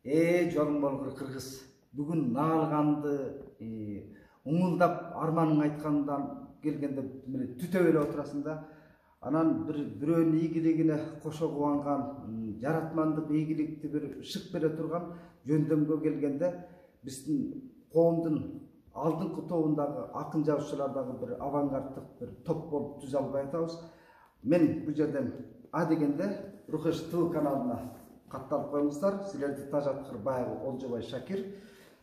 Жолуң болгур Кыргыз. Бүгүн наалганды уңулдап арманын айткандан келгенде түтөп эле отурасың да. Анан бирөөнүн ийгилигине кошо кубанган, жаратмандык ийгиликти бир шык бере турган жөндөмгө келгенде биздин коомдун алдыңкы тобундагы акын жазуучулардагы бир авангарддык бир топ болуп түзө албай атабыз. Мен бул жерден А дегенде Рухеш ТВ каналына катталып коюңуздар. Силерди Тажаткыр баягы Олжобай Шакир.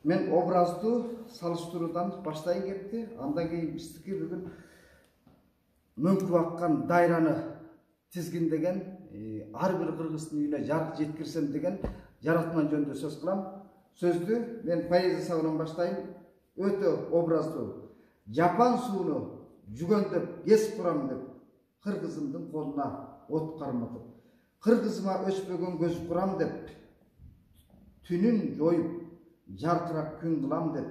Мен образдуу салыштыруудан баштайын кепти. Андан кийин биздики бүгүн мөңкүп аккан дайраны тизгиндеген, ар бир кыргыздын үйүнө жарык жеткирсем деген жаратман жөнүндө сөз кылам. Сөздү мен поэзия сабынан баштайын. Өтө образдуу. Жапан сууну жүгөндөп кес курам деп кыргызымдын колуна от карматып. Кыргызыма өчпөгөн көз курам деп түнүн жоюп жаркырак күн кылам деп,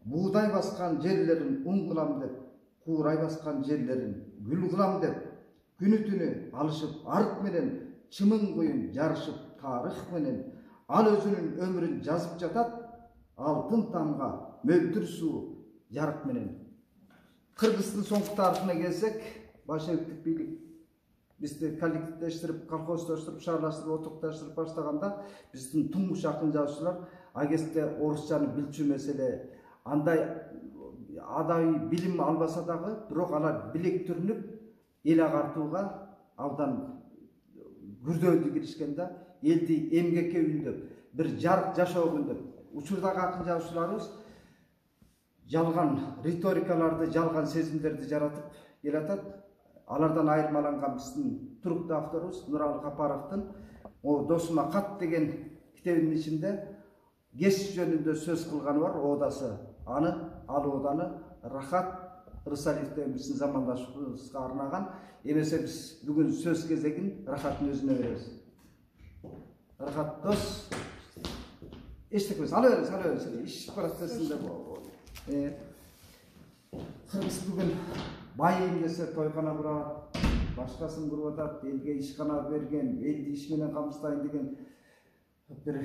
буудай баскан жерлерин ун кылам деп, куурай баскан жерлерин гүл кылам деп, күнү түнү алышып арык менен, чымын куюн жарышып тарых менен, ал өзүнүн өмүрүн жазып жатат, алтын тамга мөлдүр суу жарык менен. Кыргыздын соңку тарыхына келсек, большевиктик бийлик бизди коллективдештирип, колхоздоштуруп, шаарлаштырып, отукташтырып баштаганда биздин туңгуч акын жазуучулар агесте орусчаны билчү маселе, андай адай билим албаса дагы, бирок алар билектиринип эл агартууга абдан күрдөөлүү киришкенде, элди эмгекке үндөп, бир жарык жашоо күндөп, учурдагы акын жазуучуларыбыз жалган риторикаларды, жалган сезимдерди жаратып келатат. Алардан айырмаланган биздин туруктуу авторубуз Нуралы Капаровдун Досума кат деген китебинин ичинде кес жөнүндө сөз кылганы бар, оодасы. Ал ооданы Рахат Рысалиев деген биздин замандашыбызга арнаган. Эмесе биз бүгүн сөз кезегин Рахаттын өзүнө беребиз. Рахат дос, эчтеке ала бериңиз, иш процессинде Кыргыз бүгүн байым десе тойкана курат, башкасын куруп атат, элге ишкана берген, элди иш менен камсыздайын деген бир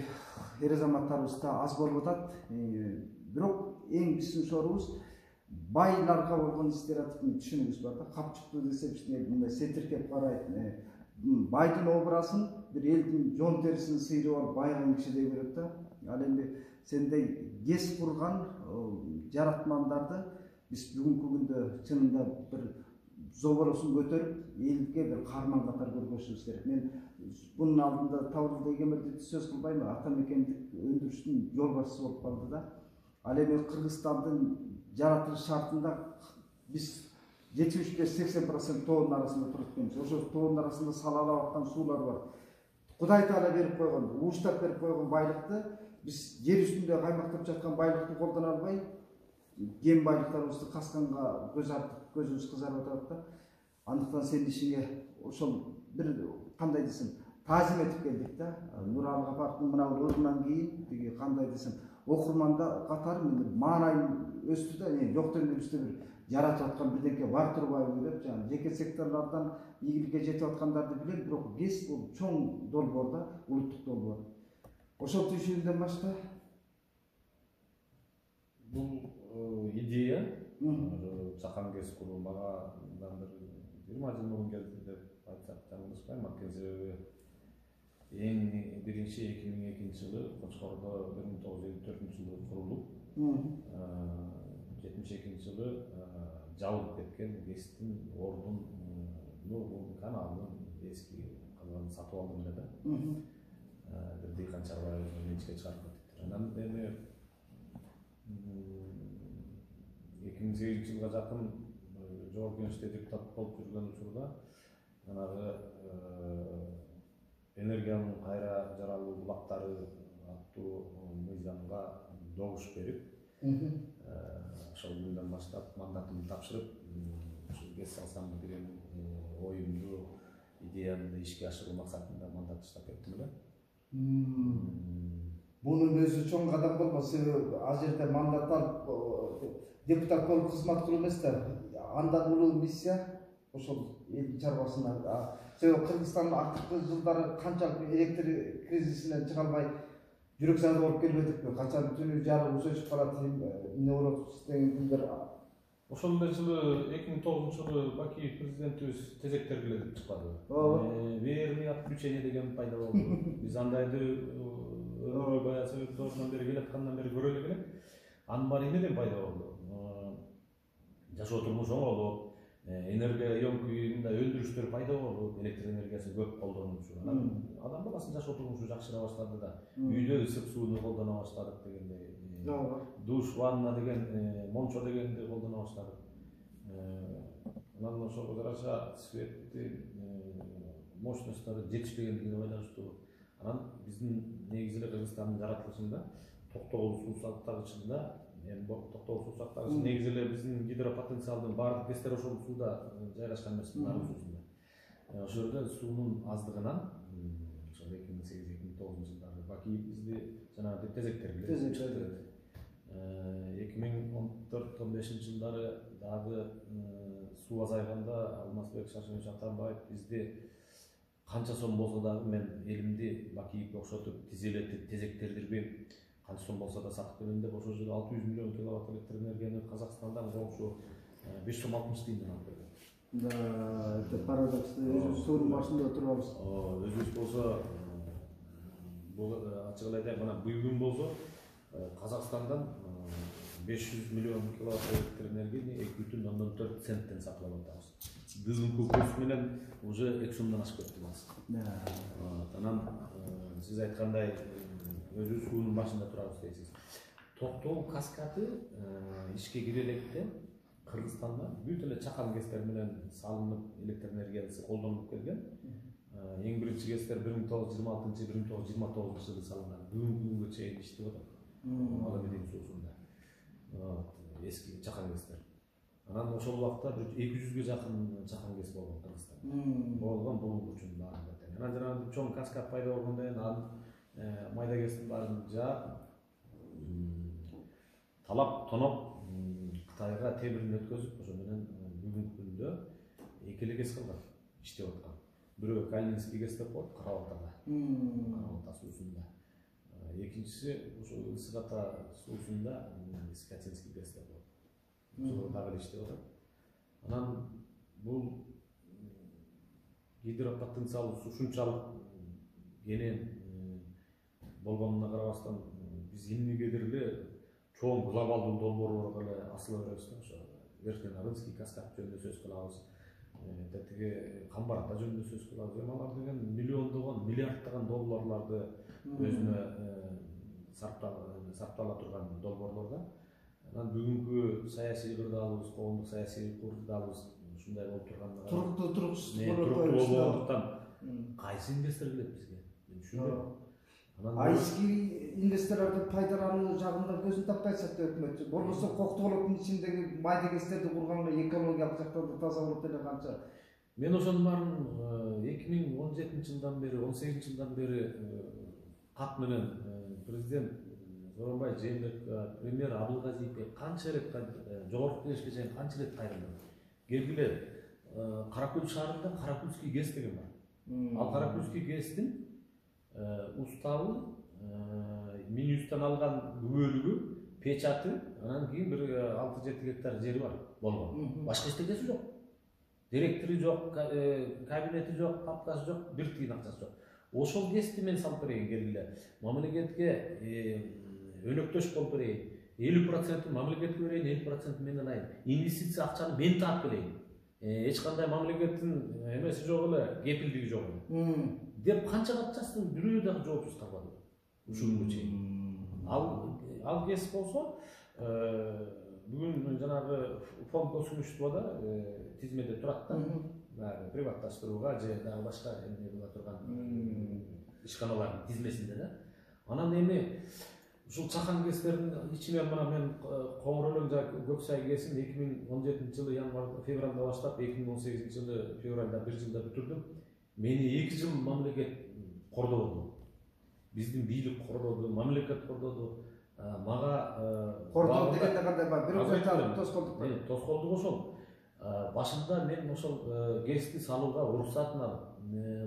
эр азаматтарыбыз да аз болуп атат. Бирок эң биздин сорубуз байларга болгон стереотиптин түшүнүгүбүз бар да. Капчыктуу десе биздин эл мындай сетиркеп карайт. Байдын образын бир элдин жон терисин сыйрып алып байган кишидей көрөт да. Ал эми сендей кес курган жаратмандарды биз бүгүнкү күндө чынында бир зоборосун көтөрүп, элге бир каарман катары көргөзүшүбүз керек. Мен бунун алдында Табылды Эгемердикти сөз кылбайм, атамекендик өндүрүштүн жол башчысы болуп калды да. Ал эми Кыргызстандын жаратылыш шартында биз 75-80% тоонун арасында туруп кетебиз. Ошо тоонун арасында салалап аткан суулар бар. Кудай Таала берип койгон, ууштап берип койгон байлыкты биз жер үстүндө каймактап жаткан байлыкты колдоно албай, кен байлыктарыбызды касканга көз артып, көзүбүз кызарып атат да. Андыктан сенин ишиңе ошол бир кандай десем, таазим этип келдик да. Нуралы Капаровдун мына ырынан кийин тиги кандай десем, окурманда катары маанайын өстү да, жоктон элебизде бир жаратып аткан бирдеке бар турбайбы деп, жана жеке секторлордон ийгиликке жетип аткандарды билем, бирок кес бул чоң долбоор да, улуттук долбоор. Ошол түшүндөн башка бул идея чакан кес куруу мага бир 20 жыл мурун келди деп айтсак жаңылышпайм. Анткени себеби эң биринчи 2002 жылы Кочкордо 1954-жылы курулуп, 72 жылы жабылып кеткен кестин ордун, бул каналдын эски калганын сатып алдым эле да. Бир Дыйкан Чарбаевдин менчикке чыгарып кетиптир. Анан эми 2008 жылга жакын Жогорку Кеңеште депутат болуп жүргөн учурда жанагы энергиянын кайра жаралуу булактары аттуу мыйзамга добуш берип, ошол күндөн баштап мандатымды тапшырып, ушу кес салсам деген оюмду, идеямды ишке ашыруу максатында мандат таштап кеттим эле. Bunun özü çoğun kadar olması, az yerde mandat alıp deputat olup hizmet kılınmıştır. Andan ulu misya, o el çarpasına. Kırgızistan'ın artık yılları kançalık elektrik krizisinden çıkarmay жүрек саны болуп келбедикпи? Качан түнү жарык өчүп калат, эмне болот деген күндөр. Ошол эле жылы 2009 жылы Баки президентибиз тезек тергиле деп чыкпады. Верный отключение деген пайда болду. Биз андайды өмүрү баягы Совет доорунан бери келаткандан бери көрө элек элек. Анын баары эмнеден пайда болду? Жашоо турмуш оңолуп, энергия өңкүй мындай өндүрүштөр пайда болуп, электр энергиясын көп колдонуучу. Анан адам баласынын жашоо турмушу жакшыра баштады да. Үйдө ысык сууну колдоно баштадык дегендей. Душ, ванна деген, мончо дегенди колдоно баштадык. Анан ошого жараша светтин мощносттору жетишпегендигине байланыштуу. Анан биздин негизи эле Кыргызстандын жаратылышында токтогул суу сактагычында, токтогул суу сактагыч негизи эле биздин гидропотенциалдын баардык кестер ошол сууда жайгашкан эмес, Нарын суусунда. Ошол жерде суунун аздыгынан ошол 2008-2009 жылдары Баки бизди жанагы тезек тергиле. 2014-15 жылдары дагы суу азайганда Алмазбек Шашимович Атамбаев бизди канча сом болсо дагы мен элимди Бакиге окшотуп тизелетип тезек тердирбейм, канча сом болсо да сатып берем деп ошол жерде 600 миллион киловатт электр энергияны Казакстандан коңшу 5 сом 60 тиынден алып берген. Да, парадокс. Өзүбүз суунун башында турабыз. Өзүбүз болсо бул ачык эле айтайын, мына бүгүн болсо Казакстандан 500 миллион киловатт электр энергияны 2,4 центтен сатып алып атабыз. Дызынкы курс менен уже 2 сомдон ашып кетти бул. Анан сиз айткандай өзүбүз суунун башында турабыз дейсиз. Токтогул каскады ишке кире электе Кыргызстанда бүт эле чакан кестер менен салынып электр энергиясы колдонулуп келген. Эң биринчи кестер 1926-1929 жылы салынган. Бүгүнкү күнгө чейин иштеп атат. Алабедин суусунда. Эски чакан кестер. Анан ошол убакта 200-ге жакын чакан кес болгон Кыргызстанда. Болгон бул үчүн баары. Анан жанагы чоң каскад пайда болгондон кийин анын майда кестин баарын жаап талап тоноп Кытайга темирин өткөзүп, ошо менен бүгүнкү күндө эки эле кес калган иштеп аткан. Бирөө Калининский кес деп коет, Карабатада. Карабата суусунда. Экинчиси ошо Ысык Ата суусунда Скатинский кес деп коет. Ошол дагы иштеп атат. Анан бул гидропотенциал ушунчалык кенен болгонуна карабастан биз эмнегедир эле чоң глобалдуу долбоорлорго эле асыла беребиз да. Ошо Верхненарынский каскад жөнүндө сөз кылабыз. Тетиги Камбарата жөнүндө сөз кылабыз. Алар деген миллиондогон, миллиарддаган долларларды өзүнө сарптала турган долбоорлор да. Анан бүгүнкү саясий кырдаалыбыз, коомдук саясий кырдаалыбыз ушундай болуп турганда туруктуу болгондуктан кайсы инвестор келет бизге? Мен түшүнбөйм. Айски инвесторлорду пайдалануу жагында көзүн таппай атат өкмөт. Болбосо Коктогулдун ичиндеги майда кестерди курганда экологиялык жактан да таза болот эле канча. Мен ошонун баарын 2017 жылдан бери, 18 жылдан бери кат менен президент Сооронбай Жээнбековго, премьер Абылгазиевге канча рет жогорку кеңешке чейин канча рет кайрылдым. Келгиле Каракөл шаарында Каракүлский ГЭС деген бар. Ал Каракүлский ГЭСтин уставы Минюстан алган бөлүгү, печаты, анан кийин бир 6-7 гектар жери бар болгон. Башка эчтекеси жок. Директори жок, кабинети жок, папкасы жок, бир тиын акчасы жок. Ошол ГЭСти мен салып берейин келгиле. Мамлекетке өнөктөш болуп берейин. 50% мамлекетке берейин, 50% мен алайын. Инвестиция акчаны мен таап келейин. Эч кандай мамлекеттин эмеси жок эле, кепилдиги жок эле. Деп канча катчастын бирөө дагы жоопсуз калбады. Ушунга чейин. Ал ГЭС болсо бүгүн жанагы фондко сунуштубада тизмеде турат да. Приватташтырууга же дагы башка эмне боло турган ишканалардын тизмесинде да. Анан эми ушул чакан ГЭСтердин ичинен мына мен Коңур өлөң Көксай ГЭСин 2017 жылы февралда баштап 2018 жылы февралда 1 жылда бүтүрдүм. Мени 2 жыл мамлекет кордоду. Биздин бийлик кордоду, мамлекет кордоду. Мага кордоо дегенде кандай бар? Бирок айталым, тоскоолдук бар. Тоскоолдук ошол. Башында мен ошол ГЭСти салууга уруксатын алып,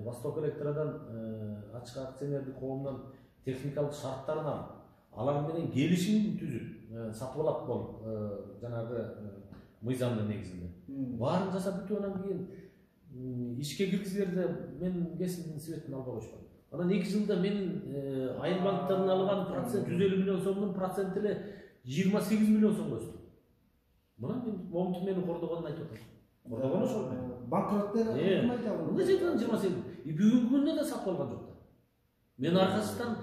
Восток Электродан ачык акционердик коомдон техникалык шарттарын алып, алар менен келишим түзүп, сатып алат болуп, жанагы мыйзамдын негизинде. Баарын жасап бүтүп анан кийин ишке киргизгенде мен кесиптин светин албай коюшкан. Анан 2 жылда мен Айыл банктан алган процент 150 миллион сомдун проценти эле 28 миллион сомго өстү. Мына мен момунтук мени кордогонун айтып атам. Кордогон ошол мен. Банкрот деле Мындай жеткен 28. Бүгүнкү күндө да сатып алган жок да. Мен аркасынан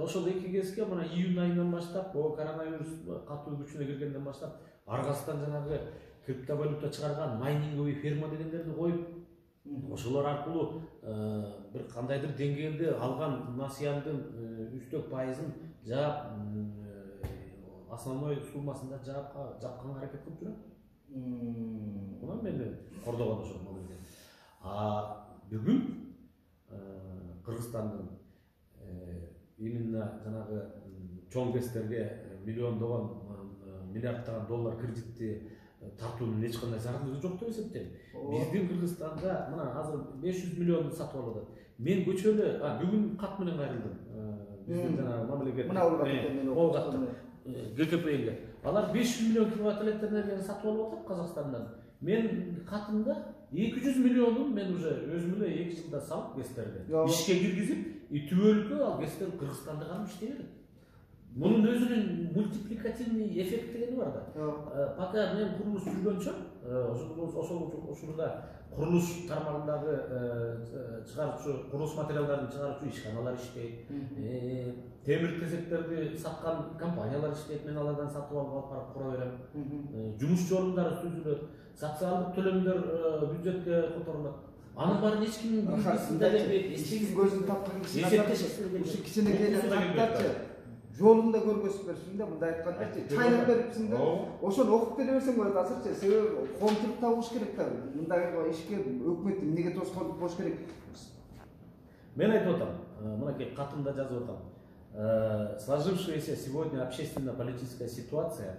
ошол 2 кезге мына июнь айынан баштап, коронавирус катуу күчүнө киргенден баштап, аркасынан жанагы криптовалюта чыгарган майнинговый ферма дегендерди коюп, ошолор аркылуу бир кандайдыр деңгээлде алган насыяндын 3-4% жаап, основной суммасын да жапканга аракет кылып жүрөм. Мына мени кордогон ошол моментте. Бүгүн Кыргызстандын именно жанагы чоң кестерге миллиондогон, миллиарддаган доллар кредитти тартуунун эч кандай зарылдыгы жок деп эсептейм. Биздин Кыргызстанда мына азыр 500 миллионду сатып алып атат. Мен көчөлө бүгүн кат менен кайрылдым. Биздин жанагы мамлекет мына ГКПге. Алар 500 миллион киловатт электр энергияны сатып алып атат Казакстандан. Мен катымда 200 миллионун мен уже өзүм эле 2 жылда салып кестерди. Ишке киргизип, түбөлүккө ал кестер Кыргызстанда калып иштей берет. Мунун өзүнүн мультипликативный эффект дегени бар да. Пока мен курулуш жүргөнчө, ошолда курулуш тармагындагы чыгаруучу, курулуш материалдарын чыгаруучу ишканалар иштейт. Темир тезектерди саткан компаниялар иштейт. Мен алардан сатып алып барып кура берем. Жумуш орундары түзүлөт. Социалдык төлөмдөр бюджетке которулат. Анын баарын эч ким эстегиз көзүн тапкан киши кичине келген каттарчы жолунда көргөзүп берсиң да, мындай айтканда чайлап берипсиң да, ошону окуп келе берсең болот азырчы. Себеби коомчулук табыш керек да. Мындай ишке өкмөт эмнеге тоскоолдук болуш керек? Мен айтып атам, мынакей катымда жазып атам. Сложившаяся сегодня общественно-политическая ситуация,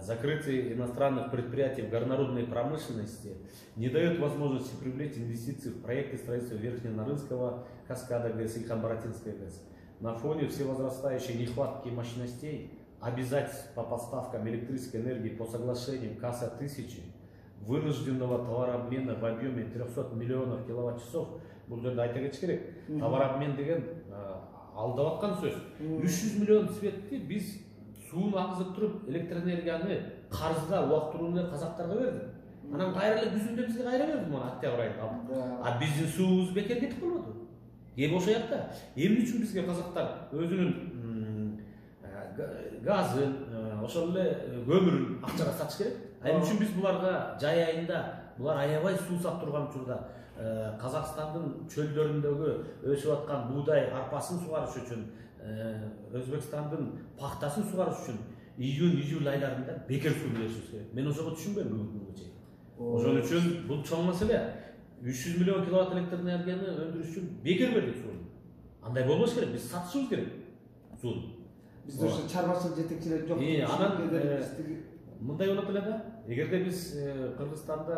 закрытие иностранных предприятий в горнорудной промышленности не дает возможности привлечь инвестиции в проекты строительства Верхненарынского каскада ГЭС и Хамбаратинской ГЭС. На фоне всевозрастающей нехватки мощностей, обязательств по поставкам электрической энергии по соглашению КАСа-1000, вынужденного товарообмена в объеме 300 миллионов киловатт-часов, бұл жерде айта кетіш керек. Товарообмен деген алдап аткан сөз. 300 миллион светти біз сууну агызып туруп электроэнергияны карызга убактылуу казактарга бердик. Анан кайра эле күзүндө бизге кайра берди, мына октябрь айында. Биздин суубуз бекер кетип калбады. Ошол жакта эмне үчүн бизге казактар өзүнүн газын, ошол эле көмүрүн акчага сатыш керек? Эмне үчүн биз буларга жай айында, булар аябай суу сап турган учурда Казакстандын чөлдөрүндөгү өсүп аткан буудай арпасын сугарыш үчүн, Өзбекстандын пахтасын сугарыш үчүн июнь-июль айларында бекер суу беришибиз керек. Мен ошого түшүнбөйм бүгүнкү күнгө чейин. Ошон үчүн бул чоң маселе. 300 миллион киловатт электр энергияны өндүрүш үчүн бекер бердик сууну. Андай болбош керек, биз сатышыбыз керек сууну. Бизде ошо чарбачылык жетекчилер жок. Анан мындай болот эле да. Эгерде биз Кыргызстанда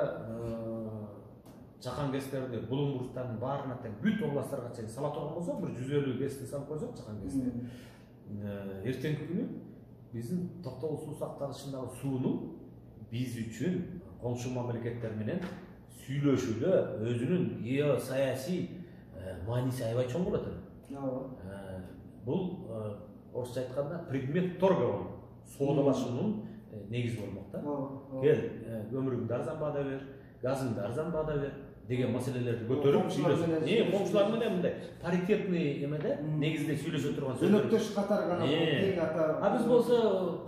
чакан кестерди, Булуңгурттардын баарына тең бүт областтарга чейин сала турган болсок, бир 150 кести салып койсок чакан кести. Эртеңки күнү биздин токтогул суу сакталышындагы сууну биз үчүн коңшу мамлекеттер менен сүйлөшүүдө өзүнүн геосаясий мааниси аябай чоң болот эле. Бул орусча айтканда предмет торга болот. Соодалашуунун негизи болмок да. Кел, көмүрүңдү арзан баада бер, газыңды арзан баада бер деген маселелерди көтөрүп сүйлөшөт. Коңшулар менен мындай паритетный эмеде негизде сүйлөшө турган сөздөр. Өнөктөш катары гана тең ата. Биз болсо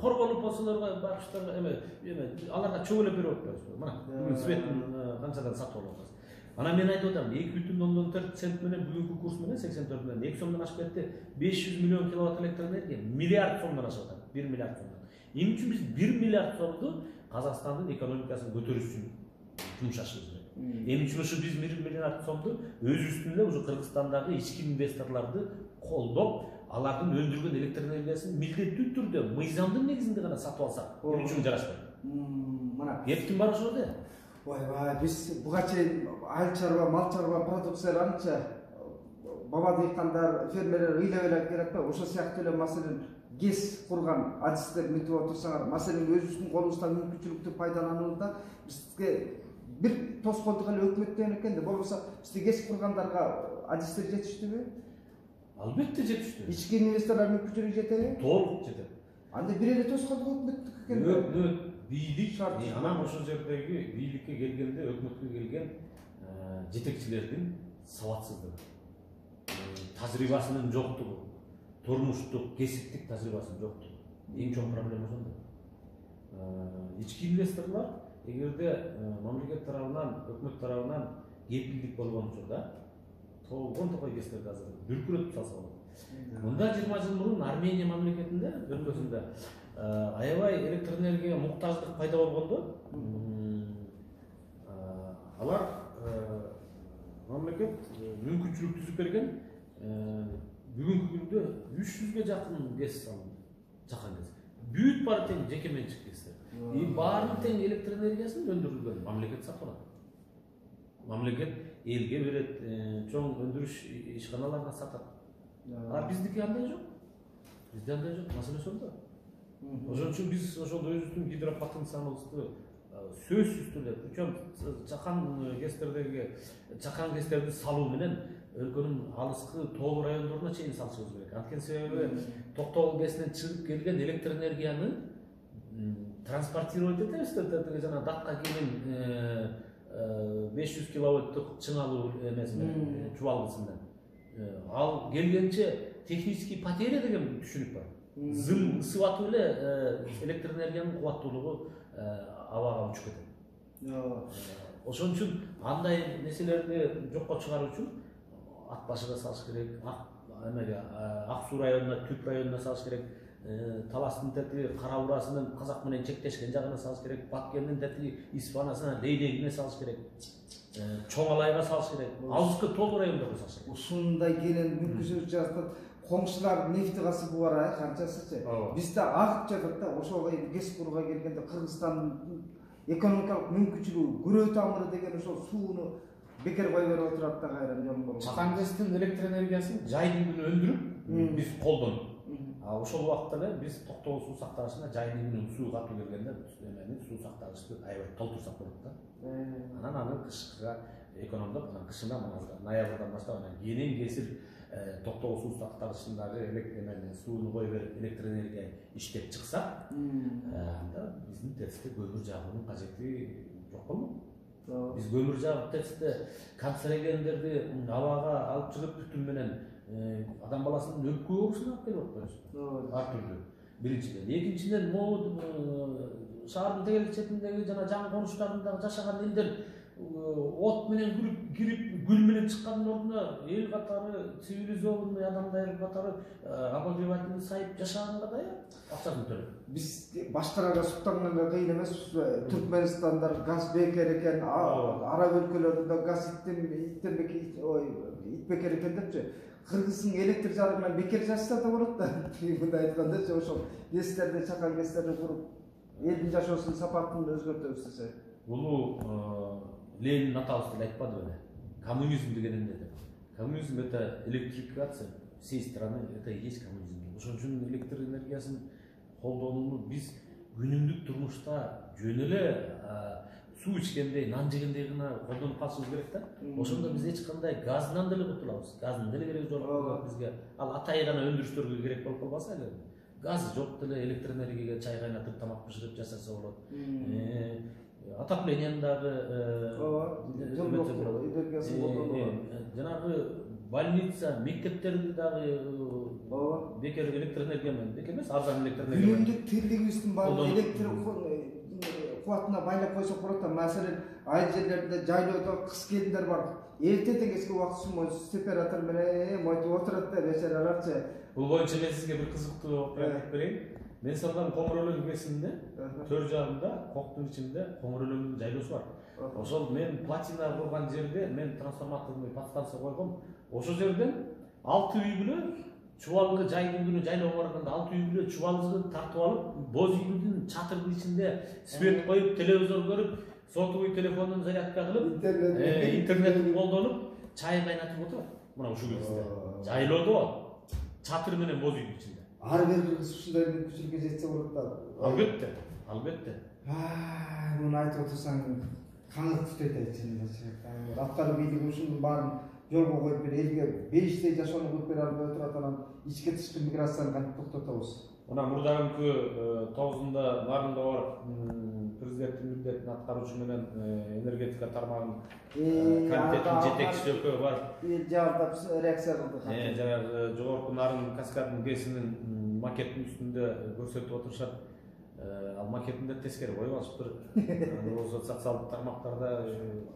коргонуп болсолорго бакыштарга аларга чөгөлөп берип атпайбызбы? Мына бүгүн светтин канчадан сатып алып атабыз. Анан мен айтып атам, 2,4 цент менен бүгүнкү курс менен 84 менен 2 сомдон ашып кетти. 500 миллион киловатт электр энергия миллиард сомдон ашып атат. 1 миллиард сомдон. Эмне үчүн биз 1 миллиард сомду Казакстандын экономикасын көтөрүш үчүн жумшашыбыз керек? Эмне үчүн ушу биз 1 миллиард сомду өзүбүздүн эле ушу Кыргызстандагы ички инвесторлорду колдоп, алардын өндүргөн электр энергиясын милдеттүү түрдө мыйзамдын негизинде гана сатып алсак, эмне үчүн жарашпайт? Мына эптин баары ошол да. Ойбай, биз буга чейин айыл чарба, мал чарба продукциялар анча баба дыйкандар, фермерлер ыйлап эле керек да, ошо сыяктуу эле маселен ГЭС курган адистер мынтип отурсаңар, маселен өзүбүздүн колубуздан мүмкүнчүлүктү пайдаланууда бизге бир тоскоолдук эле өкмөттөн экен да, болбосо бизде ГЭС кургандарга адистер жетиштүүбү? Албетте жетиштүү. Ички инвесторлор мүмкүнчүлүгү жетеби? Толук жетет. Анда бир эле тоскоолдук өкмөттүк экен да. Өкмөт, бийлик, анан ошол жердеги бийликке келгенде, өкмөткө келген жетекчилердин сабатсыздыгы, тажрыйбасынын жоктугу, турмуштук, кесиптик тажрыйбасынын жоктугу. Эң чоң проблема ошондо. Ички инвесторлор эгерде мамлекет тарабынан, өкмөт тарабынан кепилдик болгон учурда толгон токой кестерди азыр дүркүрөтүп салса болот. Мында 20 жыл мурун Армения мамлекетинде өлкөсүндө аябай электр энергияга муктаждык пайда болгондо алар мамлекет мүмкүнчүлүк түзүп берген, бүгүнкү күндө 300ге жакын ГЭС салынды, жакан ГЭС. Бүт баары тең жеке менчик ГЭСтер. Баарын тең электр энергиясын өндүрүлгөн мамлекет сатып алат. Мамлекет элге берет, чоң өндүрүш ишканаларына сатат. А биздики андай жок. Бизде андай жок, маселе ошондо. Ошон үчүн биз ошол өзүбүздүн гидропотенциалыбызды сөзсүз түрдө үчөм чакан ГЭСтерди салуу менен өлкөнүн алыскы тоол райондоруна чейин салышыбыз керек. Анткени себеби Токтогул ГЭСинен чыгып келген электр энергияны транспортировать этебиз да, жана датка келген 500 киловаттык чыңалуу эмесинен, чубалгысынан. Ал келгенче технический потеря деген түшүнүк бар. Зым ысып атып эле электр энергиянын кубаттуулугу абага учуп кетет. Ошон үчүн андай нерселерди жокко чыгаруу үчүн ат башыга салыш керек, Ак Суу районуна, Түп районуна салыш керек, Таластын тетиги Кара Бурасынын Казак менен чектешкен жагына салыш керек, Баткендин тетиги Испанасына, Лейлегине салыш керек, Чоң Алайга салыш керек, алыскы тоол райондорго салыш керек. Ушундай келен мүмкүнчүлүк жаратат. Коңшулар нефти касыбы бар, канчасычы. Бизде агып жатат да, ошого ГЭС куруга келгенде Кыргызстандын экономикалык мүмкүнчүлүгү, күрөө тамыры деген ошол сууну бекер кой берип отурат да кайра жолуңор. Чакан ГЭСтин электр энергиясын жайдын күнү өндүрүп биз колдонуп. Ошол убакта эле биз Токтогул суу сактагычына жайдын күнү суу катуу келгенде суу сактагычты аябай толтурсак болот да. Анан аны кышка экономдоп, анан кышына ноябрдан баштап анан кенен кесир Токтогул суу сактагычындагы сууну кой берип электр энергия иштеп чыксак, анда биздин ТЭЦте көмүр жагуунун кажети жок болмок. Биз көмүр жагып ТЭЦте канцерогендерди абага алып чыгып түтүн менен адам баласынын өлүп көбүсүн алып келип атпайбызбы? Ар түрдүү. Биринчиден, экинчиден, могу шаардын тегерек четиндеги жана жаңы конуштарында жашаган элдер от менен кирип, гүл менен чыккандын ордуна эл катары, цивилизованный адамдар катары обогревательный сайып жашаганга да акчасын төлөп. Биз башкаларга суктанганга кыйын эмес. Түркменистандар газ бекер экен, араб өлкөлөрүндө газ итбекер экен депчи. Кыргыздын электр жарыгынан бекер жашса да болот да. Мындай айткандачы, ошол ГЭСтерди, чакан ГЭСтерди куруп, элдин жашоосунун сапатын өзгөртөбүз десе. Бул Ленин атабыз деле айтпады беле. Коммунизм деген эмне деп. Коммунизм это электрификация всей страны, это и есть коммунизм. Ошон үчүн электр энергиясын колдонууну биз күнүмдүк турмушта жөн эле суу ичкендей, нан жегендей гана колдонуп калышыбыз керек да. Ошондо биз эч кандай газдан деле кутулабыз. Газдын деле кереги жок бизге. Ал атай гана өндүрүштөргө керек болуп калбаса эле. Газ жок деле электр энергияга чай кайнатып, тамак бышырып жашаса болот. Отоплениядагы жанагы больница, мектептерди дагы бекер электр энергия менен, бекер эмес, арзан электр энергия менен. Күнүмдүк тирлигибиздин баарын электр кубатына байлап койсок болот да. Маселен, айыл жерлеринде жайлоодо кыз келиндер бар. Эртеден кечке убакыт сумойсуз температура менен мойтуп отурат да, бечараларчы. Бул боюнча мен сизге бир кызыктуу окуя айтып берейин. Мен салган Коңгурөлөң ГЭСинде төр жагында, коктун ичинде Коңгурөлөңдүн жайлоосу бар. Ошол мен платина курган жерде мен трансформаторный подстанция койгом. Ошол жерден 6 үй бүлө чубалгы жайдын күнү жайлоого барганда 6 үй бүлө чубалгыны тартып алып, боз үйдүн чатырдын ичинде свет коюп, телевизор көрүп, сотовый телефонун зарядка кылып, интернетти колдонуп, чай кайнатып отурат. мына ушул кезде жайлоодо чатыр менен боз үйдүн ичинде. Ары бери кыргыз ушундай мүмкүнчүлүккө жетсе болот да. Албетте. Муну айтып отурсаң каңыр түтөйт чынында. Аткарып бийлиги ушунун баарын жолго коюп бер, элге бейиштей жашоону кылып бере албай отурат, анан ички тышкы миграцияны кантип токтотобуз? Мына мурдагы 9-нда барында бар президенттин милдетин аткаруучу менен энергетика тармагынын комитеттин жетекчиси экөө бар. Жаардап реакция кылды. Жанагы жогорку нарын каскадынын кесинин макеттин үстүндө көрсөтүп отурушат. Ал макетинде тескери коюп алышыптыр. Болсо социалдык тармактарда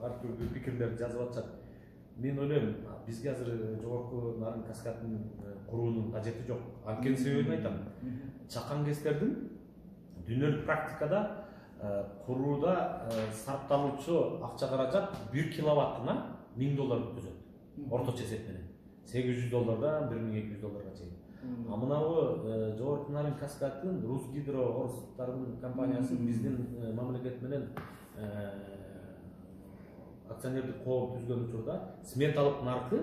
ар түрдүү пикирлерди жазып атышат. Мен ойлойм, бизге азыр жогорку нарын каскадын куруунун кажети жок. Анткени себебин айтам. Чакан кестердин дүйнөлүк практикада курууда сарпталуучу акча каражат 1 киловаттына $1000 өткөзөт. Орточо эсеп менен. $800 $1200 чейин. А мынабу жогорку нарын каскадын Русгидро орустардын компаниясы биздин мамлекет менен акционердик коом түзгөн учурда сметалык наркы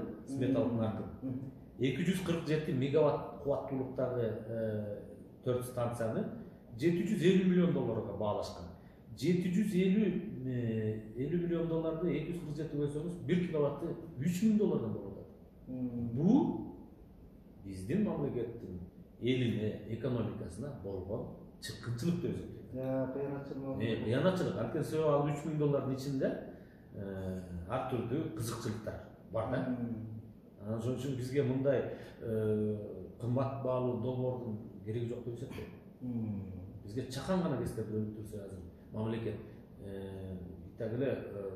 247 мегаватт кубаттуулуктагы 4 станцияны $750 миллион баалашкан. $750 миллион $247 бөлсөңүз 1 киловатты $3000 болот. Бул биздин мамлекеттин элине, экономикасына болгон чыккынчылык деп эсептейт. Кыянатчылык. Анткени себеби ал $3000 ичинде ар түрдүү кызыкчылыктар бар да. Ошон үчүн бизге мындай кымбат баалуу долбоордун кереги жок деп эсептейм. Бизге чакан гана кестерди өнүктүрсө азыр мамлекет так эле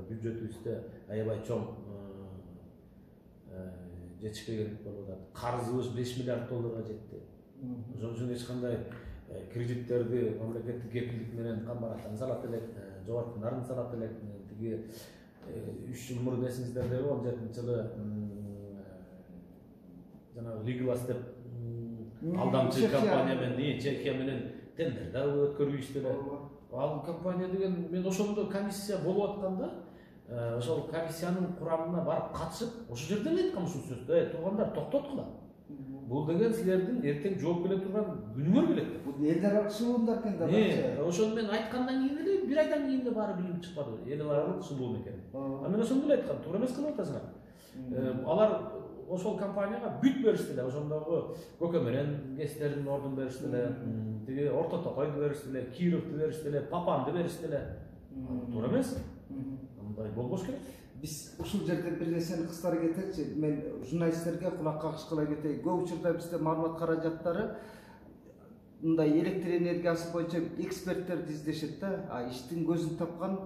бюджетибизде аябай чоң жетишпегендик болуп атат. Карызыбыз $5 миллиард жетти. Ошон үчүн эч кандай кредиттерди мамлекеттик кепилдик менен камбараттан салат элек, жогорку нарын салат элек. Тиги 3 жыл мурун эсиңиздерде 17-жылы жанагы Лиглас деп алдамчы компания менен Чехия менен тендерде өткөрүштү эле. Ал компания деген мен ошондо комиссия болуп атканда ошол комиссиянын курамына барып катышып, ошол жерде эле айткам ушул сөздү. Туугандар, токтоткула. Бул деген силердин эртең жооп келе турган күнүңөр белек. Бул элдер аралык шылуундар экен да. Ошону мен айткандан кийин эле 1 айдан кийин эле баары билинип чыкпады. Эл аралык шылуу экен. А мен ошону эле айткам, туура эмес кылып атасыңар. Алар ошол компанияга бүт беришти эле. Ошондогу Көкөмөрөн кестерин ордун беришти эле. Тиги Орто Токойду беришти эле, Кировду беришти эле, Папанды беришти эле. Туура эмес? Мындай болбош керек. Биз ушул жерде бир нерсени кыстара кетеличи. Мен журналисттерге кулак кагышкыла кетейин. Көп учурда бизде маалымат каражаттары мындай электр энергиясы боюнча эксперттерди издешет да. Иштин көзүн тапкан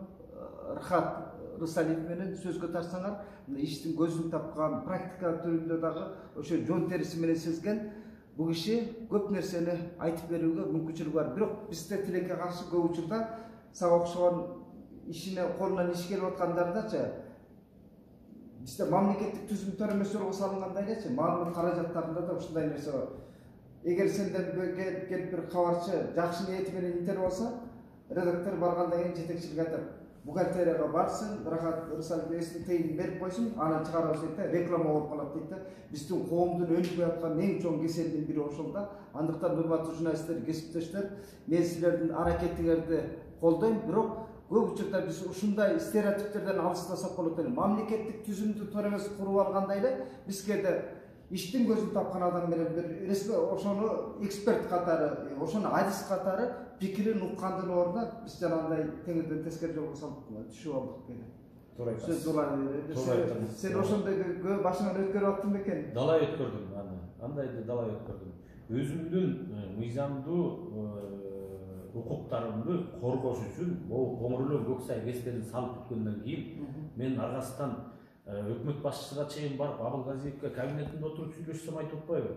Рахат Рысалиев менен сөзгө тартсаңар, иштин көзүн тапкан практика түрүндө дагы ошо жон териси менен сезген бул киши көп нерсени айтып берүүгө мүмкүнчүлүгү бар. Бирок бизде тилекке каршы көп учурда сага окшогон ишине колунан иш келип аткандардачы бизде мамлекеттик түзүм төрөмөсөргө салынгандай элечи маалымат каражаттарында да ушундай нерсе бар. Эгер сенден келип бир кабарчы жакшы ниети менен интервью алса, редактор баргандан кийин жетекчилик айтат. Бухгалтерияга барсын, Рахат Рысалиевдин тыйын берип койсун, анан чыгарабыз дейт да, реклама болуп калат дейт да. Биздин коомдун өнүкпөй аткан эң чоң кеселдин бири ошол да. Андыктан урматтуу журналисттер, кесиптештер, мен силердин аракетиңерди колдойм, бирок көп учурда биз ушундай стереотиптерден алыстасак болот эле. Мамлекеттик түзүмдү туура эмес куруп алгандай эле бизге да иштин көзүн тапкан адам менен бир ошону эксперт катары, ошону адис катары пикирин уккандын ордуна биз жанагындай теңирден тескери жолго салып түшүп алдык деген. Туура айтасыз. Сөз улай. Сен ошондой башыңан өткөрүп аттың бекен? Далай өткөрдүм аны. Андайды далай өткөрдүм. Өзүмдүн мыйзамдуу укуктарымды коргош үчүн могу Коңурлөө Көксай кестерин салып бүткөндөн кийин мен аргасынан өкмөт башчысына чейин барып Абылгазиевке кабинетинде отуруп сүйлөшсөм айтып атпайбы?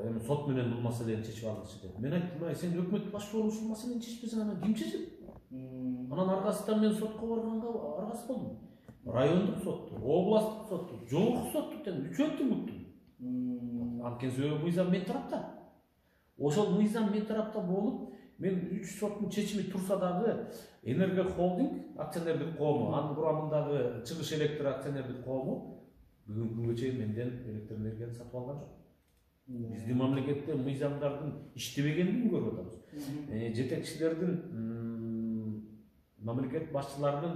Эми сот менен бул маселени чечип алгычы деп. Мен айттым, сен өкмөт башчы болуп ушул маселени чечпесең анан ким чечет? Анан аргасынан мен сотко барганга аргасыз болдум. Райондук сотту, областтык сотту, жогорку сотту тең үчөөтүн бүттүм. Анткени себеби мыйзам мен тарапта. Ошол мыйзам мен тарапта болуп, мен 3 соттун чечими турса дагы Энерго холдинг акционердик коому, анын курамындагы Чыгыш электр акционердик коому бүгүнкү күнгө чейин менден электр энергияны сатып алган жок. Биздин мамлекетте мыйзамдардын иштебегендигин көрүп атабыз. Жетекчилердин, мамлекет башчыларынын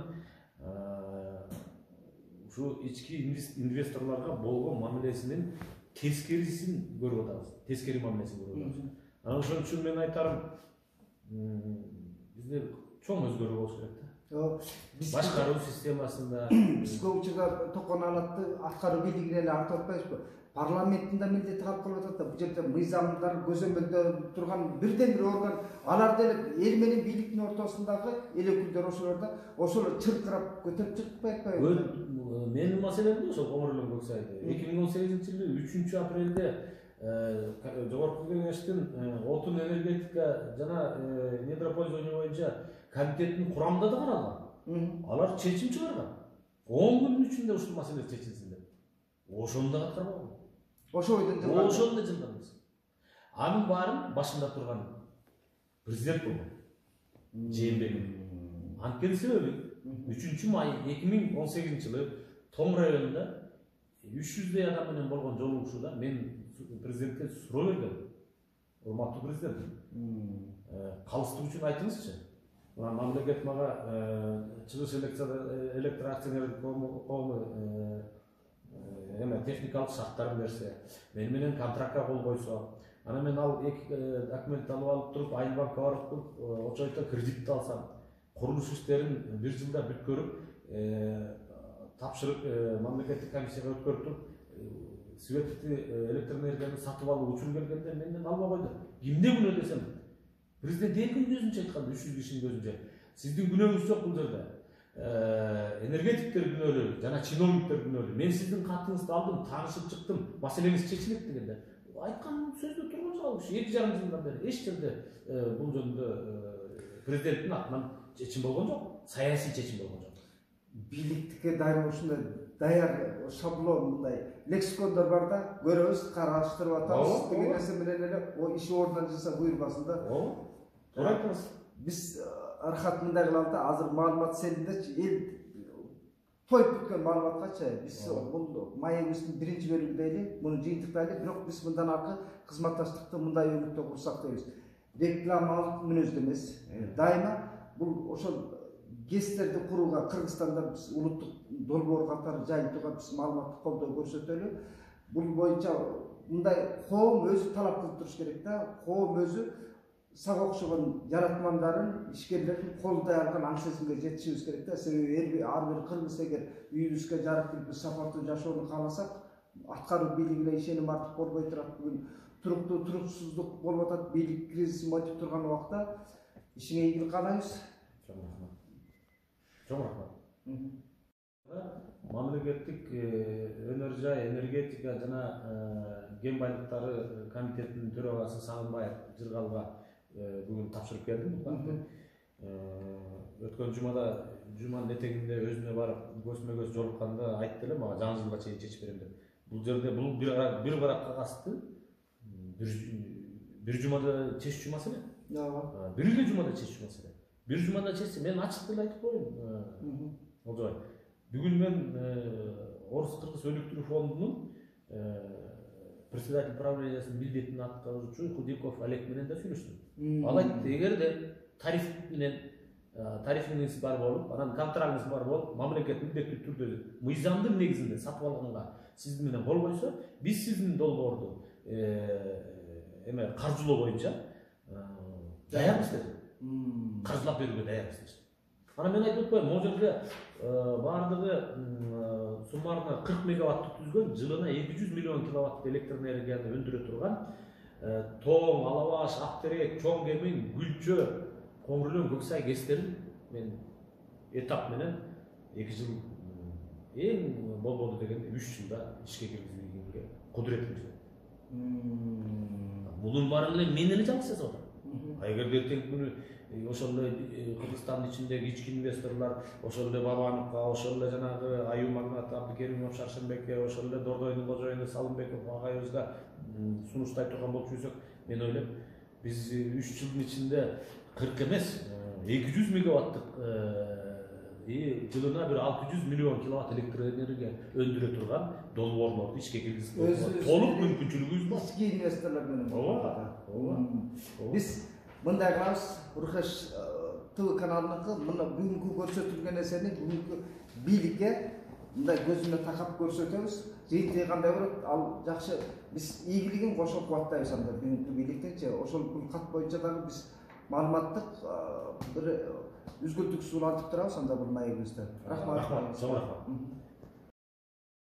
ушу ички инвесторлорго болгон мамилесинин тескерисин көрүп атабыз. Тескери мамилесин көрүп атабыз. Анан ошон үчүн мен айтарым, бизде чоң өзгөрүү болуш керек да. Башкаруу системасында биз көп учурда токон алатты аткаруу бийлигине эле артып атпайбызбы? Парламенттин да милдети калып калып атат да. Бул жерде мыйзамдар көзөмөлдө турган бирден бир орган, алар деле эл менен бийликтин ортосундагы эл өкүлдөрү ошолор да, ошолор чыркырап көтөрүп чыкпай атпайбы? Менин маселем да ошол Коңыр Өлөң Көксайды. 2018-жылы 3-апрелде Жогорку Кеңештин отун энергетика жана недропользование боюнча комитеттин курамында да каралган. Алар чечим чыгарган. 10 күндүн ичинде ушул маселе чечилсин деп. Ошону да аткарбаган. Ошондо жылганбыз. Анын баарын башында турган президент болгон. Жээнбеков. Анткени себеби 3-май 2018-жылы Том районунда 300 адам менен болгон жолугушууда мен президентке суроо бергем. Урматтуу президент, калыстык үчүн айтыңызчы. Мамлекет мага чыгыш электр акционерлик коому техникалык шарттарын берсе, мен менен контрактка кол койсо, анан мен ал эки документти алып туруп, Айылбанкка барып туруп, очойто кредитти алсам, курулуш иштерин бир жылда бүткөрүп, тапшырып мамлекеттик комиссияга өткөрүп туруп, светти электр энергияны сатып алуу үчүн келгенде менден албай койду. Кимде күнөө десем, президент эркин көзүнчө айткан, 300 кишинин көзүнчө. Сиздин күнөөңүз жок бул жерде. Энергетиктер күнөөлүү жана чиновниктер күнөөлүү. Мен сиздин катыңызды алдым, таанышып чыктым, маселеңиз чечилет дегенде. Айткан сөздө турган жок. 2,5 жылдан бери эч жерде бул жөнүндө президенттин атынан чечим болгон жок. Саясий чечим болгон жок. Бийликтикке дайыр ушундай даяр шаблон мындай лексикондор бар да, көрөбүз, караштырып атабыз деген нерсе менен эле иши ордунан жасап буйрбасын да. Туура айттыңыз. Биз архат мындай кылалы да, азыр маалымат селиндечи эл тоюп бүткөн маалыматкачы биз бул маегибиздин 1-бөлүгүндө эле муну жыйынтыктайлы, бирок биз мындан аркы кызматташтыкты мындай өнүктө курсак дейбиз. Рекламалык мүнөздө эмес, дайыма бул ошол ГЭСтерди курууга Кыргызстанда биз улуттук долбоор катары жайылтууга биз маалыматтык колдоо көрсөтөлү. Бул боюнча мындай коом өзү талап кылып туруш керек да, коом өзү сага окшогон жаратмандарын, ишкерлерин колдой алган аң сезимге жетишибиз керек да. Себеби ар бир кыргыз эгер үйүбүзгө жарык кирип сапаттуу жашоону кааласак, аткаруу бийлигине ишеним артып болбой турат. Бүгүн туруктуу туруксуздук болуп атат, бийлик кризиси мотив турган убакта ишиңе ийгилик каалайбыз. Чоң рахмат. Мамлекеттик өнөр-жай, энергетика жана кен байлыктары комитетинин төрагасы Сагынбаев Жыргалга бүгүн тапшырып келдим. Өткөн жуманын этегинде өзүнө барып көзмө-көз жолукканда айтты эле мага жаңы жылга чейин чечип берем деп. Бул жерде бул бир барак кагазды бир жумада чечүү маселе. Бир эле жумада чечүү маселе. Бир жумада чечсе мен ачык деле айтып коеюн. Олжобай. Бүгүн мен Орус-Кыргыз өнүктүрүү фондунун председатель правлениясынын милдетин аткаруучу Худиков Олег менен да сүйлөштүм. Ал айтты, эгерде тарифиңиз бар болуп, анан контрагыңыз бар болуп, мамлекет милдеттүү түрдө мыйзамдын негизинде сатып алганга сиз менен кол койсо, биз сиздин долбоорду каржылоо боюнча даярбыз деди. Каржылап берүүгө даярбыз деди. Ана мен айтып коем, могу жерде баардыгы суммарно 40 мегаватт түзгөн, жылына 200 миллион киловатт электр энергияны өндүрө турган Тоң, Алабаш, Актерек, Чоң Кемин, Гүлчө, Коңыр Өлөң, Көксай ГЭСтерин мен этап менен 2 жыл эң болбоду дегенде 3 жылда ишке киргизилгенге кудуретим жетет. Мунун баарын эле мен эле жалгыз жасап атам. Эгер эртеңки күнү ошол эле Кыргызстандын ичиндеги ички инвесторлор, ошол эле Бабановго, ошол эле жанагы аюу магнаты Абдыкеримов Шаршенбекке, ошол эле Дордойдун кожоюну Салымбеков агайыбызга сунуштай турган болуп жүрсөк, мен ойлойм, биз 3 жылдын ичинде 40 эмес, 200 мегаваттык жылына bir 600 milyon kilovat elektr energiya öndüre turgan долбоорлорду ишке киргизип толук мүмкүнчүлүгүбүз бар. Ички инвесторлор менен. Ооба. Биз мындай кылабыз, Рухеш ТВ каналыныкы мына бүгүнкү көрсөтүлгөн нерсени бүгүнкү бийликке мындай көзүнө такап көрсөтөбүз. Жыйынтыгы кандай болот? Ал жакшы биз ийгилигин кошуп кубаттайбыз анда бүгүнкү бийликтенчи. Ошол кат боюнча дагы биз маалыматтык бир үзгүлтүксүз улантып турабыз анда бул маегибизде. Рахмат. Рахмат.